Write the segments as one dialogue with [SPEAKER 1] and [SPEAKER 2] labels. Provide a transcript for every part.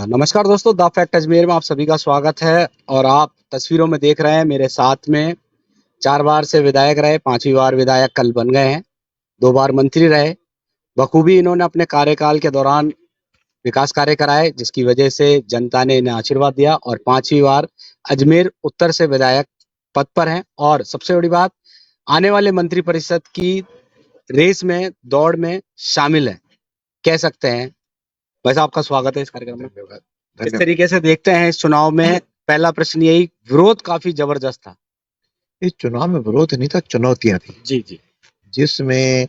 [SPEAKER 1] नमस्कार दोस्तों, the fact Ajmer में आप सभी का स्वागत है। और आप तस्वीरों में देख रहे हैं मेरे साथ में 4 बार से विधायक रहे, 5वीं बार विधायक कल बन गए हैं, 2 बार मंत्री रहे। बखूबी इन्होंने अपने कार्यकाल के दौरान विकास कार्य कराए, जिसकी वजह से जनता ने इन्हें आशीर्वाद दिया और 5वीं बार अजमेर उत्तर से विधायक पद पर हैं। और सबसे बड़ी बात, आने वाले मंत्रिपरिषद की रेस में, दौड़ में शामिल है, कह सकते हैं। वैसे आपका स्वागत है इस कार्यक्रम में।
[SPEAKER 2] धन्यवाद।
[SPEAKER 1] किस
[SPEAKER 2] धन्यवाद।
[SPEAKER 1] तरीके से देखते हैं इस चुनाव में? पहला प्रश्न यही, विरोध काफी जबरदस्त था।
[SPEAKER 2] इस चुनाव में विरोध नहीं था, चुनौतियां थी,
[SPEAKER 1] जी जी।
[SPEAKER 2] जिसमें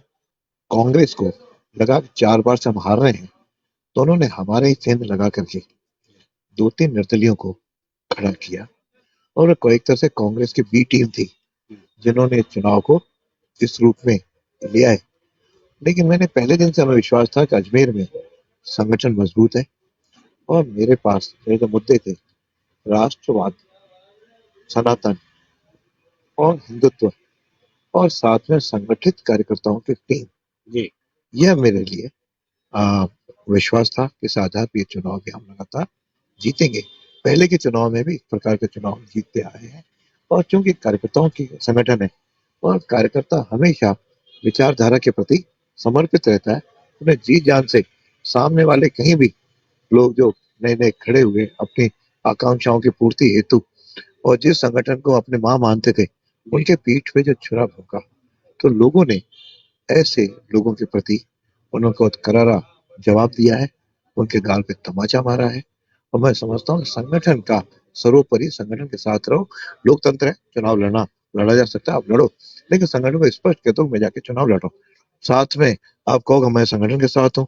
[SPEAKER 2] कांग्रेस को लगा कि 4 बार से हम हार रहे हैं, तो उन्होंने हमारे ही सेंध लगा करके 2-3 निर्दलियों को खड़ा किया। और कोई एक तरह से कांग्रेस की बी टीम थी, जिन्होंने इस चुनाव को इस रूप में लिया है। लेकिन मैंने पहले दिन से हमें विश्वास था कि अजमेर में संगठन मजबूत है, और मेरे पास मेरे जो मुद्दे थे, राष्ट्रवाद, सनातन और हिंदुत्व, और साथ में संगठित कार्यकर्ताओं की टीम,
[SPEAKER 1] जी।
[SPEAKER 2] यह मेरे लिए आ, विश्वास था कि इस आधार पर ये चुनाव भी हम लगातार जीतेंगे। पहले के चुनाव में भी इस प्रकार के चुनाव जीतते आए हैं, और चूंकि कार्यकर्ताओं की संगठन है, और कार्यकर्ता हमेशा विचारधारा के प्रति समर्पित रहता है, उन्हें जी जान से सामने वाले कहीं भी लोग जो नए नए खड़े हुए अपनी आकांक्षाओं की पूर्ति हेतु, और जिस संगठन को अपने मां मानते थे, उनके पीठ पे जो छुरा भोंका, तो लोगों ने ऐसे लोगों के प्रति उनको करारा जवाब दिया है, उनके गाल पे तमाचा मारा है। और मैं समझता हूँ संगठन का सर्वोपरि, संगठन के साथ रहो। लोकतंत्र है, चुनाव लड़ा जा सकता है, आप लड़ो, लेकिन संगठन को स्पष्ट कहते हो मैं जाके चुनाव लड़ो। साथ में आप कहो मैं संगठन के साथ हूँ,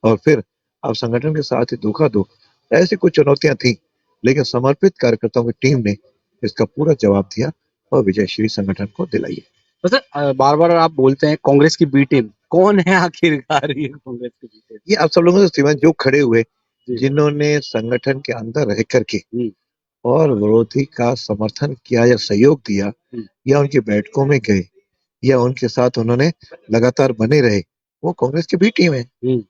[SPEAKER 2] और फिर आप संगठन के साथ ही धोखा दो। ऐसी कुछ चुनौतियां थी, लेकिन समर्पित कार्यकर्ताओं की टीम ने इसका पूरा जवाब दिया और विजयश्री संगठन को दिलाई है।
[SPEAKER 1] वैसे बार बार आप बोलते हैं कांग्रेस की बी टीम, कौन है आखिरकार ये कांग्रेस की बी टीम?
[SPEAKER 2] ये आप सब लोगों से सीमा जो खड़े हुए,
[SPEAKER 1] जी।
[SPEAKER 2] जिन्होंने संगठन के अंदर रह करके
[SPEAKER 1] हम्म,
[SPEAKER 2] और विरोधी का समर्थन किया या सहयोग दिया,
[SPEAKER 1] हम्म,
[SPEAKER 2] या उनकी बैठकों में गए, या उनके साथ उन्होंने लगातार बने रहे, वो कांग्रेस की भी टीम है।
[SPEAKER 1] हम्म।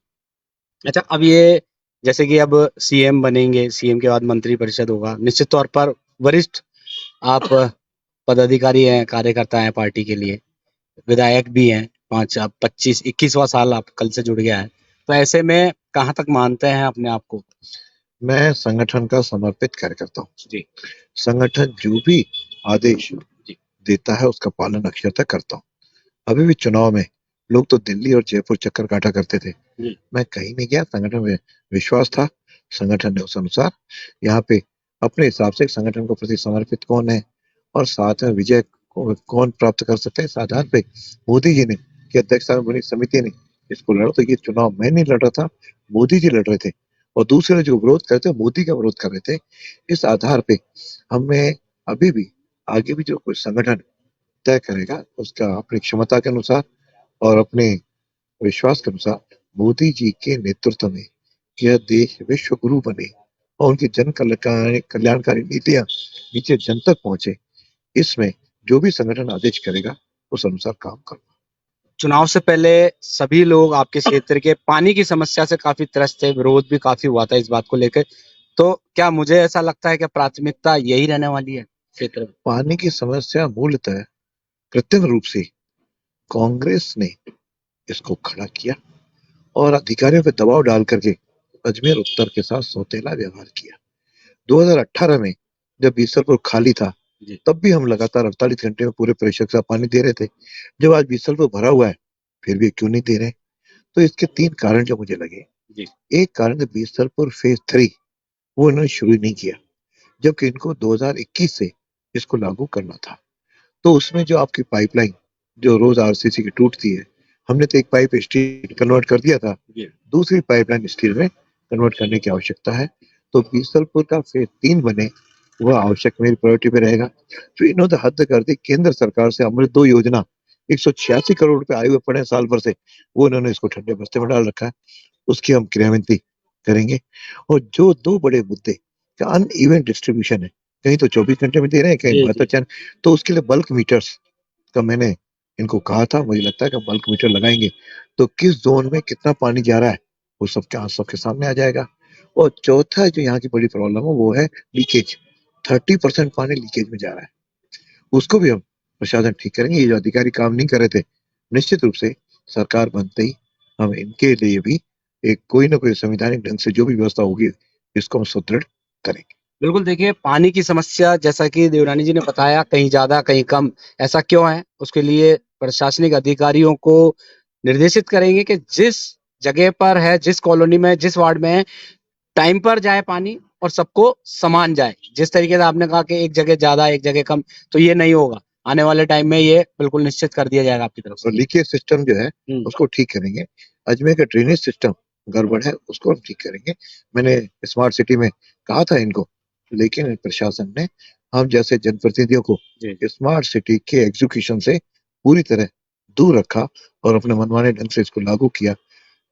[SPEAKER 1] अच्छा, अब ये जैसे कि अब सीएम बनेंगे, सीएम के बाद मंत्रिपरिषद होगा, निश्चित तौर पर वरिष्ठ आप पदाधिकारी हैं, कार्यकर्ता हैं पार्टी के लिए, विधायक भी हैं, 25-21वां साल आप कल से जुड़ गया है। तो ऐसे में कहाँ तक मानते हैं अपने आप को?
[SPEAKER 2] मैं संगठन का समर्पित कार्यकर्ता हूँ।
[SPEAKER 1] जी।
[SPEAKER 2] संगठन जो भी आदेश
[SPEAKER 1] जी।
[SPEAKER 2] देता है उसका पालन अक्षरशः करता हूँ। अभी भी चुनाव में लोग तो दिल्ली और जयपुर चक्कर काटा करते थे,
[SPEAKER 1] जी।
[SPEAKER 2] मैं कहीं नहीं गया। संगठन में विश्वास था, संगठन ने उस अनुसार यहाँ पे अपने हिसाब से संगठन को प्रति समर्पित कौन है और साथ में विजय कौन प्राप्त कर सकते हैं, इस आधार पे मोदी जी ने की अध्यक्षता में बनी समिति ने इसको लड़ा। तो ये चुनाव मैं नहीं लड़ रहा था, मोदी जी लड़ रहे थे, और दूसरे जो विरोध करते मोदी का विरोध कर रहे थे। इस आधार पे हमें अभी भी आगे भी जो कोई संगठन तय करेगा, उसका अपनी क्षमता के अनुसार और अपने विश्वास के अनुसार, मोदी जी के नेतृत्व में यह देश विश्व गुरु बने और उनकी जन कल्याणकारी नीतियां नीचे जन तक पहुंचे, इसमें जो भी संगठन आदेश करेगा उस अनुसार काम करूंगा।
[SPEAKER 1] चुनाव से पहले सभी लोग आपके क्षेत्र के पानी की समस्या से काफी त्रस्त थे, विरोध भी काफी हुआ था इस बात को लेकर। तो क्या मुझे ऐसा लगता है कि प्राथमिकता यही रहने वाली है क्षेत्र में?
[SPEAKER 2] पानी की समस्या मूलतः कृत्रिम रूप से कांग्रेस ने इसको खड़ा किया और अधिकारियों पे दबाव डाल करके अजमेर उत्तर के साथ सौतेला व्यवहार किया। 2018 में जब बीसलपुर खाली था, तब भी हम लगातार 48 घंटे में पूरे प्रेशर के साथ पानी दे रहे थे। जब आज बीसलपुर भरा हुआ है, फिर भी क्यों नहीं दे रहे? तो इसके 3 कारण जो मुझे लगे।
[SPEAKER 1] जी।
[SPEAKER 2] एक कारण, बीसलपुर फेज 3 वो इन्होंने शुरू नहीं किया, जबकि इनको 2021 से इसको लागू करना था। तो उसमें जो आपकी पाइपलाइन जो रोज आरसीसी की टूटती है, हमने तो एक पाइप स्टील कन्वर्ट कर दिया था, दूसरी पाइपलाइन स्टील में कन्वर्ट करने की आवश्यकता है। तो बीसलपुर का फेज 3 बने, वह आवश्यक मेरी प्रायोरिटी पे रहेगा। तो इन्होंने हद कर दी, केंद्र सरकार से अमृत 2 योजना 186 करोड़ रुपए आए हुए पड़े साल भर से, वो इन्होंने इसको ठंडे बस्ते में डाल रखा है, उसकी हम क्रियान्विति करेंगे। और जो 2 बड़े मुद्दे का अन इवन डिस्ट्रीब्यूशन है, कहीं तो 24 घंटे में दे रहे हैं, कहीं 72 चैनल, तो उसके लिए बल्क मीटर्स का मैंने इनको कहा था। मुझे लगता है कि बल्क मीटर लगाएंगे तो किस जोन में कितना पानी जा रहा है वो सबके सामने आ जाएगा। और चौथा जो यहाँ की बड़ी प्रॉब्लम है वो है लीकेज। 30% पानी लीकेज में जा रहा है, उसको भी हम प्रशासन ठीक करेंगे। ये जो अधिकारी काम नहीं कर रहे थे, निश्चित रूप से सरकार बनते ही हम इनके लिए भी एक कोई ना कोई संवैधानिक ढंग से जो भी व्यवस्था होगी इसको हम सुदृढ़ करेंगे।
[SPEAKER 1] बिल्कुल, देखिए पानी की समस्या जैसा कि देवरानी जी ने बताया कहीं ज़्यादा कहीं कम, ऐसा क्यों है? उसके लिए प्रशासनिक अधिकारियों को निर्देशित करेंगे कि जिस जगह पर है, जिस कॉलोनी में, जिस वार्ड में है, टाइम पर जाए पानी और सबको समान जाए। जिस तरीके से आपने कहा कि एक जगह ज़्यादा, एक जगह कम, तो ये नहीं होगा। आने वाले टाइम में ये बिल्कुल निश्चित कर दिया जाएगा आपकी तरफ से।
[SPEAKER 2] और लीकेज सिस्टम जो है
[SPEAKER 1] हुँ,
[SPEAKER 2] उसको ठीक करेंगे। अजमेर का ड्रेनेज सिस्टम गड़बड़ है, उसको हम ठीक करेंगे। मैंने स्मार्ट सिटी में कहा था इनको, लेकिन प्रशासन ने हम जैसे जनप्रतिनिधियों को
[SPEAKER 1] जी।
[SPEAKER 2] स्मार्ट सिटी के एग्जीक्यूशन से पूरी तरह दूर रखा और अपने मनमाने ढंग से इसको लागू किया,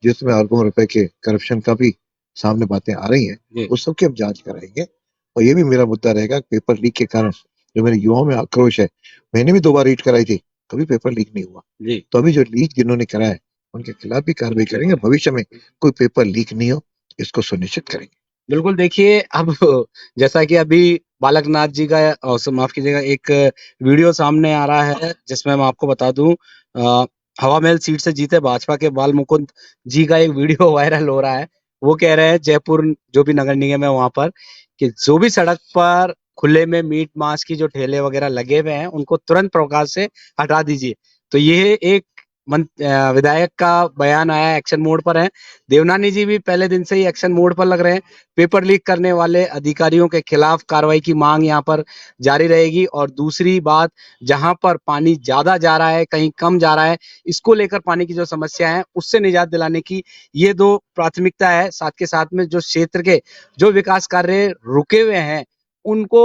[SPEAKER 2] जिसमें अरबों रुपए के करप्शन का भी सामने बातें आ रही हैं।
[SPEAKER 1] जी,
[SPEAKER 2] उस सबकी हम जांच कराएंगे। और ये भी मेरा मुद्दा रहेगा, पेपर लीक के कारण जो मेरे युवाओं में आक्रोश है, मैंने भी 2 बार रीड कराई थी, कभी पेपर लीक नहीं हुआ।
[SPEAKER 1] जी।
[SPEAKER 2] तो अभी जो लीक जिन्होंने कराया है उनके खिलाफ भी कार्रवाई करेंगे, भविष्य में कोई पेपर लीक नहीं हो इसको सुनिश्चित करेंगे।
[SPEAKER 1] बिल्कुल, देखिए अब जैसा कि अभी बालकनाथ जी का माफ़ कीजिएगा एक वीडियो सामने आ रहा है जिसमें मैं आपको बता दूँ हवा महल सीट से जीते भाजपा के बाल मुकुंद जी का एक वीडियो वायरल हो रहा है। वो कह रहे हैं जयपुर जो भी नगर निगम है वहाँ पर कि जो भी सड़क पर खुले में मीट मांस की जो ठेले वगैरह लगे हुए हैं उनको तुरंत प्रभाव से हटा दीजिए। तो ये एक विधायक का बयान आया है, एक्शन मोड पर है। देवनानी जी भी पहले दिन से ही एक्शन मोड पर लग रहे हैं। पेपर लीक करने वाले अधिकारियों के खिलाफ कार्रवाई की मांग यहाँ पर जारी रहेगी और दूसरी बात जहाँ पर पानी ज्यादा जा रहा है कहीं कम जा रहा है इसको लेकर पानी की जो समस्या है उससे निजात दिलाने की ये दो प्राथमिकता है। साथ के साथ में जो क्षेत्र के जो विकास कार्य रुके हुए हैं उनको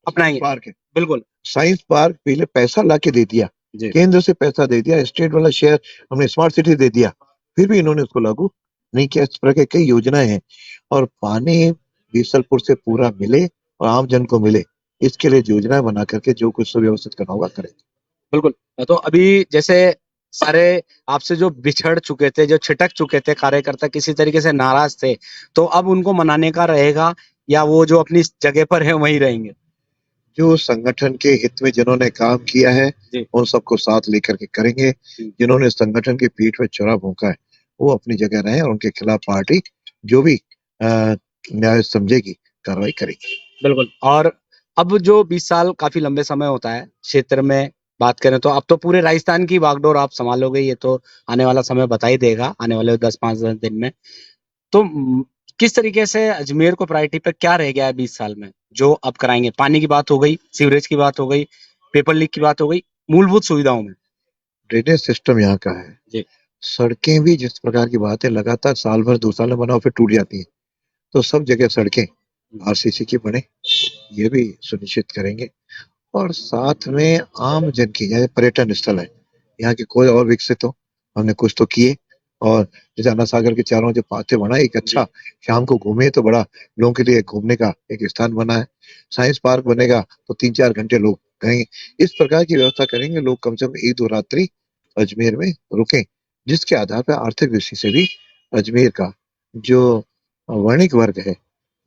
[SPEAKER 1] अपनाएंगे।
[SPEAKER 2] पार्क है,
[SPEAKER 1] बिल्कुल
[SPEAKER 2] साइंस पार्क पहले पैसा ला के दे दिया,
[SPEAKER 1] जी।
[SPEAKER 2] केंद्र से पैसा दे दिया, स्टेट वाला शेयर हमने स्मार्ट सिटी दे दिया, फिर भी इन्होंने उसको लागू नहीं किया। इस तरह के कई योजनाएं हैं और पानी बीसलपुर से पूरा मिले और आम जन को मिले, इसके लिए योजनाएं बना करके जो कुछ सुव्यवस्थित करना होगा करें।
[SPEAKER 1] बिल्कुल। तो अभी जैसे सारे आपसे जो बिछड़ चुके थे, जो छिटक चुके थे कार्यकर्ता किसी तरीके से नाराज़ थे, तो अब उनको मनाने का रहेगा या वो जो अपनी जगह पर हैं वहीं रहेंगे?
[SPEAKER 2] जो संगठन के हित में जिन्होंने काम किया है
[SPEAKER 1] जी।
[SPEAKER 2] उन सबको साथ लेकर के करेंगे। जिन्होंने संगठन की पीठ पे छुरा भोंका है वो अपनी जगह रहे और उनके खिलाफ पार्टी जो भी न्याय समझेगी कार्रवाई करेगी।
[SPEAKER 1] बिल्कुल और अब जो 20 साल काफ़ी लंबे समय होता है, क्षेत्र में बात करें तो अब तो पूरे राजस्थान की बागडोर आप सँभालोगे ये तो आने वाला समय बता ही देगा, आने वाले 10-5-10 दिन में। तो किस तरीके से अजमेर को प्रायोरिटी पे क्या रह गया है 20 साल में, जो अब कराएँगे? पानी की बात हो गई, सीवरेज की बात हो गई, पेपर लीक की बात हो गई, मूलभूत सुविधाओं में।
[SPEAKER 2] ड्रेनेज सिस्टम यहाँ का है,
[SPEAKER 1] जी,
[SPEAKER 2] सड़कें भी जिस प्रकार की बात है लगातार साल भर 2 साल में बनाओ फिर टूट जाती हैं, तो सब जगह सड़कें आरसीसी की बने, ये भी सुनिश्चित करेंगे। और साथ में आम जन की जैसे पर्यटन स्थल है, यहाँ के कोई और विकसित हो, हमने कुछ तो किए। और जैसे अन्ना सागर के चारों जो पाते बना एक अच्छा शाम को घूमे तो बड़ा लोगों के लिए घूमने का एक स्थान बना है। साइंस पार्क बनेगा तो 3-4 घंटे लोग कहेंगे, इस प्रकार की व्यवस्था करेंगे लोग कम से कम 1-2 रात्रि अजमेर में रुकें, जिसके आधार पर आर्थिक दृष्टि से भी अजमेर का जो वणिक वर्ग है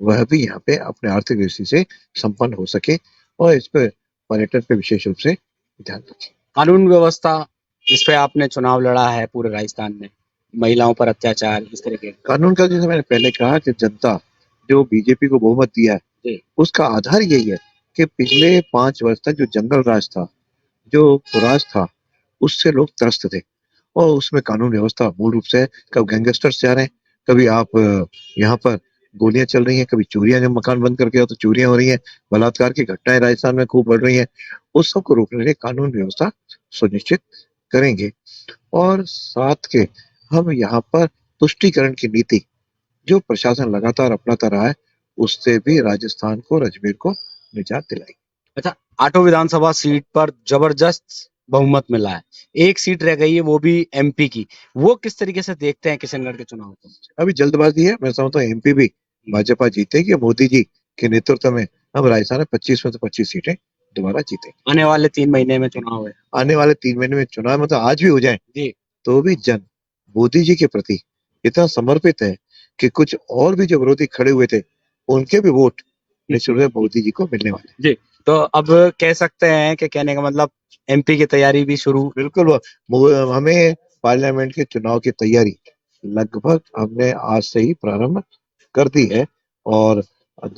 [SPEAKER 2] वह भी यहाँ पे अपने आर्थिक दृष्टि से संपन्न हो सके और इस पे पर्यटन पे विशेष रूप से ध्यान रखें।
[SPEAKER 1] कानून व्यवस्था जिस पे आपने चुनाव लड़ा है पूरे राजस्थान में, महिलाओं पर अत्याचार इस तरह के।
[SPEAKER 2] कानून का जैसे मैंने पहले कहा कि जनता जो बीजेपी को बहुमत दिया है
[SPEAKER 1] जी,
[SPEAKER 2] उसका आधार यही है कि पिछले 5 वर्ष तक जो जंगल राज था, जो राज था, उससे लोग त्रस्त थे और उसमें कानून व्यवस्था मूल रूप से कब गैंगस्टर्स जा रहे हैं, कभी आप यहाँ पर गोलियां चल रही हैं, कभी चोरियां, जब मकान बंद करके आओ तो चोरियां हो रही हैं, बलात्कार की घटनाएं राजस्थान में खूब बढ़ रही हैं। उस सब को रोकने के लिए कानून व्यवस्था सुनिश्चित करेंगे और साथ के हम यहाँ पर तुष्टीकरण की नीति जो प्रशासन लगातार अपनाता रहा है उससे भी राजस्थान को और अजमेर को निजात दिलाई।
[SPEAKER 1] अच्छा आठों विधानसभा सीट पर जबरदस्त बहुमत मिला है, एक सीट रह गई है वो भी एमपी की। वो किस तरीके से देखते हैं किशनगढ़ के चुनाव को?
[SPEAKER 2] अभी जल्दबाजी है, मैं समझता हूँ एमपी भी भाजपा जीतेगी। मोदी जी के नेतृत्व में हम राजस्थान में 25 में से 25 सीटें दोबारा जीतेंगे।
[SPEAKER 1] आने वाले 3 महीने में चुनाव है।
[SPEAKER 2] आने वाले 3 महीने में चुनाव मतलब आज भी हो जाए
[SPEAKER 1] जी,
[SPEAKER 2] तो भी जन मोदी जी के प्रति इतना समर्पित है कि कुछ और भी जो विरोधी खड़े हुए थे उनके भी वोट निश्चित रूप से मोदी जी को मिलने वाले हैं।
[SPEAKER 1] जी, तो अब कह सकते हैं कि कहने का मतलब एमपी की तैयारी भी शुरू।
[SPEAKER 2] बिल्कुल हमें पार्लियामेंट के चुनाव की तैयारी लगभग हमने आज से ही प्रारंभ कर दी है और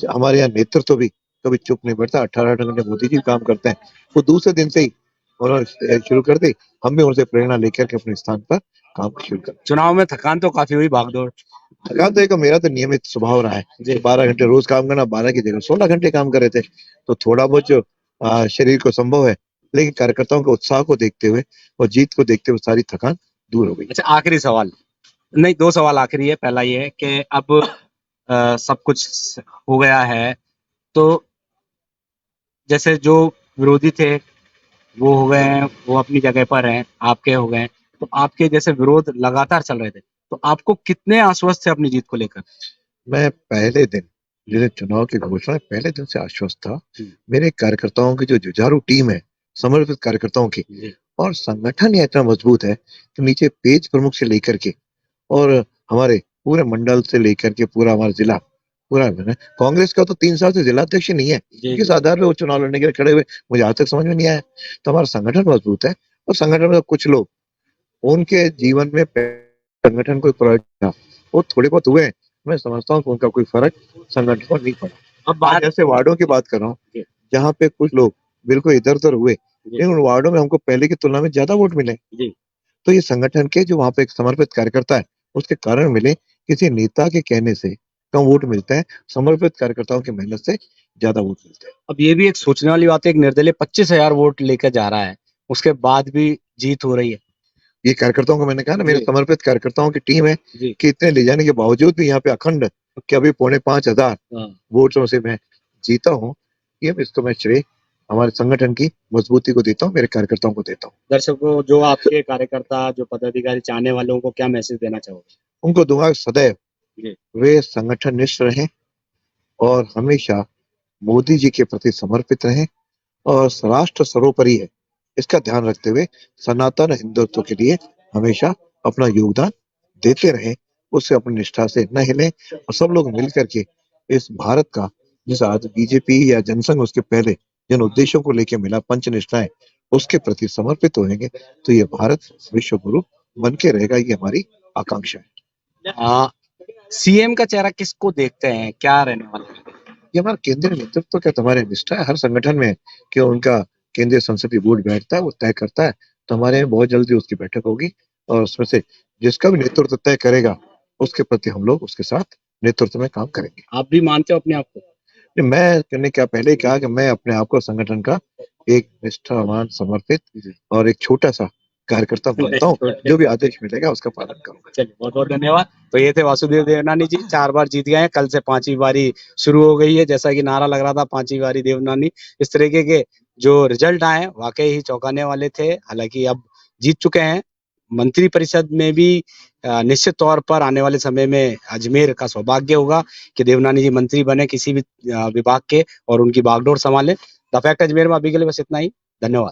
[SPEAKER 2] हमारे यहाँ नेतृत्व भी कभी चुप नहीं बैठता। 18 घंटे मोदी जी काम करते हैं, वो दूसरे दिन से ही उन्होंने शुरू कर दी। हम भी उनसे प्रेरणा लेकर के अपने स्थान पर काम शुरू कर।
[SPEAKER 1] चुनाव में थकान तो काफी हुई, भागदौड़।
[SPEAKER 2] थकान तो एक मेरा तो नियमित स्वभाव रहा है
[SPEAKER 1] जी।
[SPEAKER 2] 12 घंटे रोज काम करना, 12 की जगह 16 घंटे काम कर रहे थे, तो थोड़ा बहुत जो शरीर को संभव है, लेकिन कार्यकर्ताओं के उत्साह को देखते हुए और जीत को देखते हुए सारी थकान दूर हो गई।
[SPEAKER 1] अच्छा, आखिरी सवाल, नहीं 2 सवाल आखिरी है। पहला ये है कि अब सब कुछ हो गया है, तो जैसे जो विरोधी थे वो हो गए हैं, वो अपनी जगह पर हैं, आपके हो गए हैं, तो आपके जैसे विरोध लगातार चल रहे थे, तो आपको कितने आश्वस्त थे अपनी जीत को लेकर?
[SPEAKER 2] मैं पहले दिन जिस चुनाव की घोषणा पहले दिन से आश्वस्त था। मेरे कार्यकर्ताओं की जो जुझारू टीम है, समर्पित कार्यकर्ताओं की, और संगठन ही इतना मजबूत है कि नीचे पेज प्रमुख से लेकर के और हमारे पूरे मंडल से लेकर के पूरा हमारा जिला पूरा है। कांग्रेस का तो 3 साल से जिला अध्यक्ष नहीं है, किस आधार पे वो चुनाव लड़ने के लिए खड़े हुए, मुझे आज तक समझ में नहीं आया। तो हमारा संगठन मजबूत है और संगठन में कुछ लोग उनके जीवन में संगठन कोई प्रॉब्लम था, वो थोड़े बहुत हुए। मैं समझता हूँ कि उनका कोई फर्क संगठन को नहीं पड़ा। अब बात ऐसे वार्डों की बात कर रहा हूँ जहाँ पे कुछ लोग बिल्कुल इधर उधर हुए, लेकिन उन वार्डों में हमको पहले की तुलना में ज्यादा वोट मिले। तो ये संगठन के जो वहां पे एक समर्पित कार्यकर्ता है उसके कारण मिले, किसी नेता के कहने से कम वोट मिलते हैं, समर्पित कार्यकर्ताओं की मेहनत से ज्यादा वोट मिलते हैं।
[SPEAKER 1] अब ये भी एक सोचने वाली बात है, एक निर्दलीय 25,000 वोट लेकर जा रहा है, उसके बाद भी जीत हो रही है।
[SPEAKER 2] ये कार्यकर्ताओं को मैंने कहा ना, मेरे समर्पित कार्यकर्ताओं की टीम है कि इतने ले जाने के बावजूद भी यहाँ पे अखंड कि अभी 5,500 वोटों से मैं जीता हूँ। ये इसको मैं श्रेय हमारे संगठन की मजबूती को देता हूँ, मेरे कार्यकर्ताओं को देता हूँ।
[SPEAKER 1] दर्शकों, जो आपके कार्यकर्ता, जो पदाधिकारी, चाहने वालों को क्या मैसेज देना चाहोगे?
[SPEAKER 2] उनको दूंगा सदैव वे संगठन निष्ठ रहें और हमेशा मोदी जी के प्रति समर्पित रहें और राष्ट्र सर्वोपरि है इसका ध्यान रखते हुए सनातन हिंदुत्व के लिए हमेशा अपना योगदान देते रहें, उससे अपनी निष्ठा से न हिलें और सब लोग मिल करके इस भारत का, जिस आज बीजेपी या जनसंघ उसके पहले जिन उद्देश्यों को लेकर मिला पंच निष्ठाएं, उसके प्रति समर्पित होंगे तो ये भारत विश्व गुरु बन के रहेगा। ये हमारी आकांक्षा है।
[SPEAKER 1] सीएम का चेहरा किसको देखते हैं, क्या रहने वाला है?
[SPEAKER 2] ये हमारा केंद्रीय नेतृत्व का तुम्हारे निष्ठा है हर संगठन में कि उनका केंद्रीय संसदीय बोर्ड बैठता है, वो तय करता है। तो हमारे यहाँ बहुत जल्दी उसकी बैठक होगी और उसमें से जिसका भी नेतृत्व तय करेगा उसके प्रति हम लोग उसके साथ नेतृत्व में काम करेंगे।
[SPEAKER 1] आप भी मानते हो अपने आप को?
[SPEAKER 2] मैंने क्या पहले ही कहा कि मैं अपने आप को संगठन का एक निष्ठावान, समर्पित और एक छोटा सा कार्यकर्ता मानता हूँ, जो भी आदेश मिलेगा उसका पालन करूंगा।
[SPEAKER 1] चलिए, बहुत बहुत धन्यवाद। तो ये थे वासुदेव देवनानी जी, 4 बार जीत गए हैं, कल से 5वीं बारी शुरू हो गई है। जैसा कि नारा लग रहा था 5वीं बारी देवनानी, इस तरीके के जो रिजल्ट आए वाकई ही चौंकाने वाले थे। हालांकि अब जीत चुके हैं, मंत्री परिषद में भी निश्चित तौर पर आने वाले समय में अजमेर का सौभाग्य होगा कि देवनानी जी मंत्री बने किसी भी विभाग के और उनकी बागडोर संभालें। द फैक्ट अजमेर में अभी के लिए बस इतना ही। धन्यवाद।